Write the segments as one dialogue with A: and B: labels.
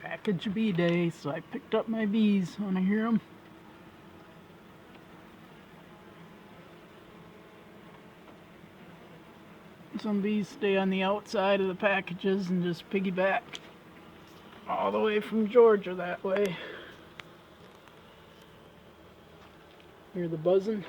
A: Package bee day, so I picked up my bees. Want to hear them? Some bees stay on the outside of the packages and just piggyback all the way from Georgia that way. Hear the buzzing?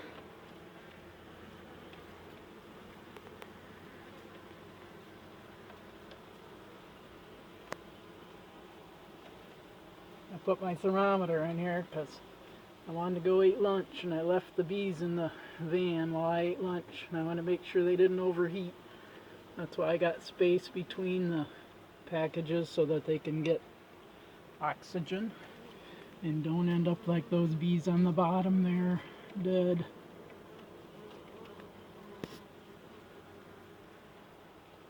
A: I put my thermometer in here because I wanted to go eat lunch, and I left the bees in the van while I ate lunch, and I wanted to make sure they didn't overheat. That's why I got space between the packages so that they can get oxygen and don't end up like those bees on the bottom there, dead.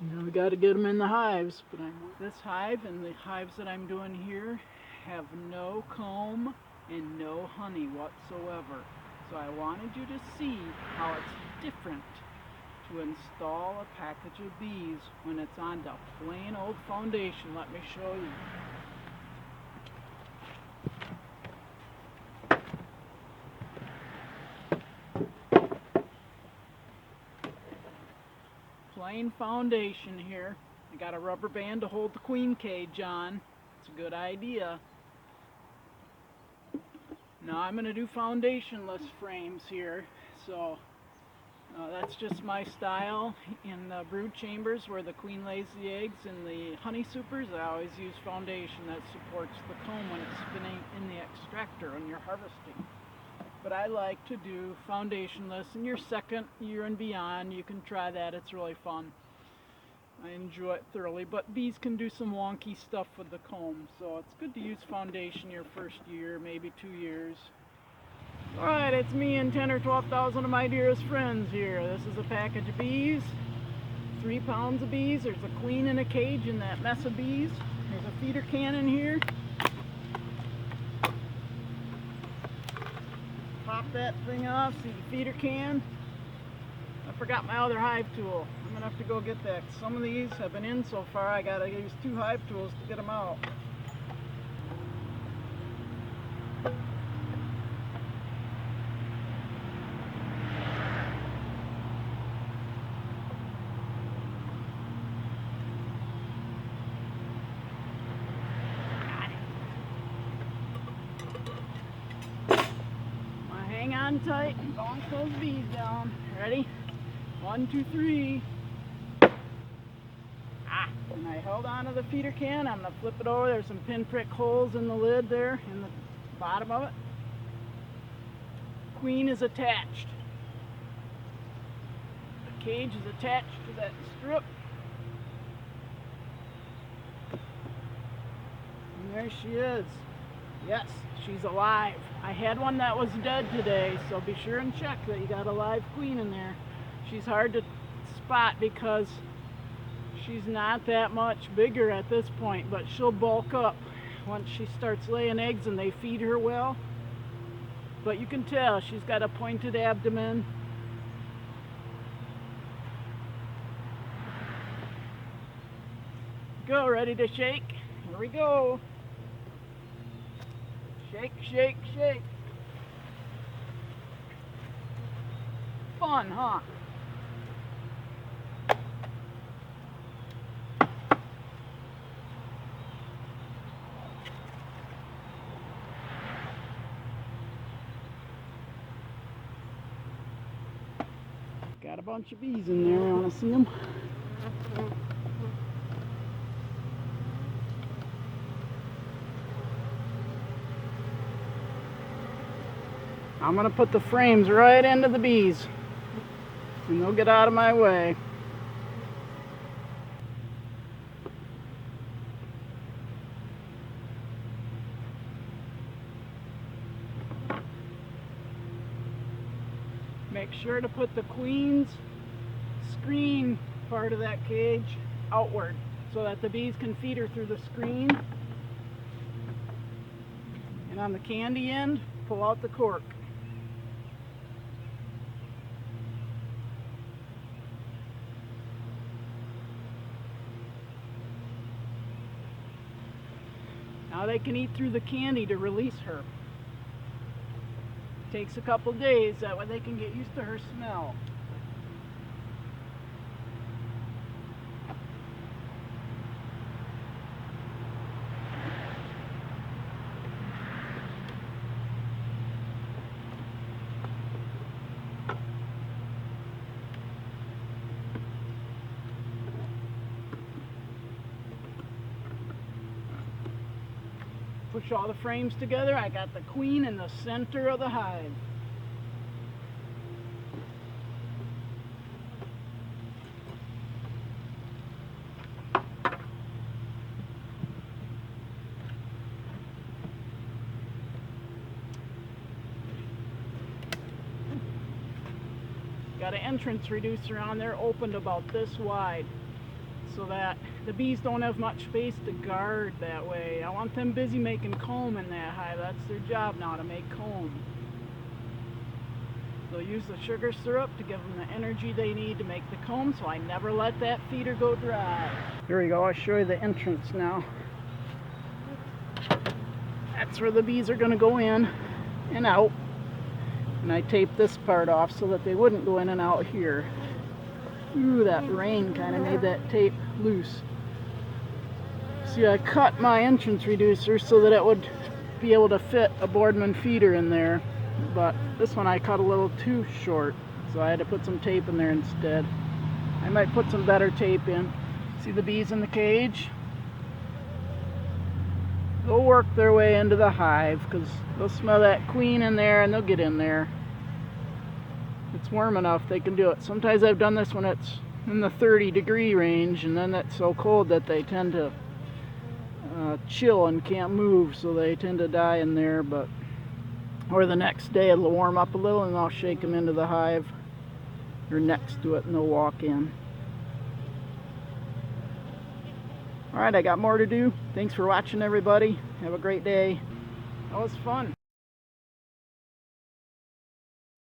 A: Now we got to get them in the hives, but this hive and the hives that I'm doing here have no comb and no honey whatsoever. So I wanted you to see how it's different to install a package of bees when it's on the plain old foundation. Let me show you. Plain foundation here. I got a rubber band to hold the queen cage on. It's a good idea. Now I'm going to do foundationless frames here, so that's just my style. In the brood chambers where the queen lays the eggs and the honey supers, I always use foundation that supports the comb when it's spinning in the extractor when you're harvesting. But I like to do foundationless. In your second year and beyond, you can try that. It's really fun. I enjoy it thoroughly, but bees can do some wonky stuff with the comb, so it's good to use foundation your first year, maybe 2 years. Alright, it's me and 10 or 12,000 of my dearest friends here. This is a package of bees, 3 pounds of bees. There's a queen in a cage in that mess of bees. There's a feeder can in here. Pop that thing off, see the feeder can. I forgot my other hive tool. I'm gonna have to go get that. Some of these have been in so far, I gotta use 2 hive tools to get them out. Hang on tight and bonk those bees down. Ready? 1, 2, 3. And I held onto the feeder can. I'm going to flip it over. There's some pinprick holes in the lid there, in the bottom of it. Queen is attached. The cage is attached to that strip. And there she is. Yes, she's alive. I had one that was dead today, so be sure and check that you got a live queen in there. She's hard to spot because she's not that much bigger at this point, but she'll bulk up once she starts laying eggs and they feed her well. But you can tell she's got a pointed abdomen. Go, ready to shake? Here we go. Shake, shake, shake. Fun, huh? Got a bunch of bees in there. Want to see them? I'm going to put the frames right into the bees, and they'll get out of my way. Make sure to put the queen's screen part of that cage outward so that the bees can feed her through the screen. And on the candy end, pull out the cork. Now they can eat through the candy to release her. Takes a couple days, that way they can get used to her smell. Push all the frames together. I got the queen in the center of the hive. Got an entrance reducer on there, opened about this wide, so that the bees don't have much space to guard that way. I want them busy making comb in that hive. That's their job now, to make comb. They'll use the sugar syrup to give them the energy they need to make the comb, so I never let that feeder go dry. Here we go, I'll show you the entrance now. That's where the bees are going to go in and out. And I taped this part off so that they wouldn't go in and out here. Ooh, that rain kind of made that tape loose. See, I cut my entrance reducer so that it would be able to fit a Boardman feeder in there, but this one I cut a little too short, so I had to put some tape in there instead. I might put some better tape in. See the bees in the cage? They'll work their way into the hive because they'll smell that queen in there and they'll get in there. It's warm enough, they can do it. Sometimes I've done this when it's in the 30-degree range, and then it's so cold that they tend to chill and can't move, so they tend to die in there. But or the next day it'll warm up a little and I'll shake them into the hive or next to it and they'll walk in. Alright, I got more to do. Thanks for watching, everybody. Have a great day. That was fun.